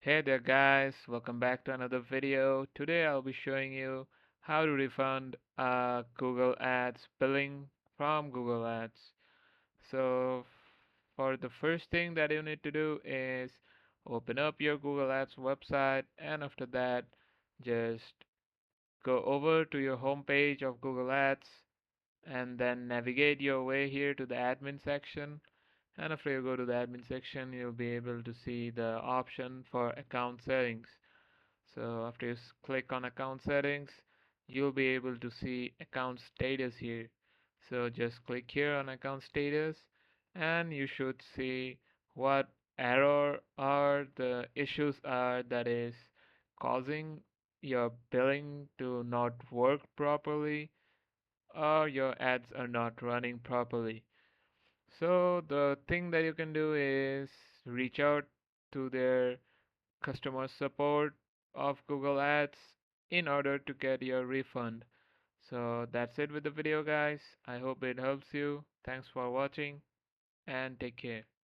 Hey there guys, welcome back to another video. Today I'll be showing you how to refund Google Ads billing from Google Ads. So for the first thing that you need to do is open up your Google Ads website, and after that just go over to your home page of Google Ads and then navigate your way here to the admin section. And after you go to the admin section, you'll be able to see the option for account settings. So after you click on account settings, you'll be able to see account status here. So just click here on account status and you should see what error or the issues are that is causing your billing to not work properly or your ads are not running properly. So the thing that you can do is reach out to their customer support of Google Ads in order to get your refund. So that's it with the video, guys. I hope it helps you. Thanks for watching and take care.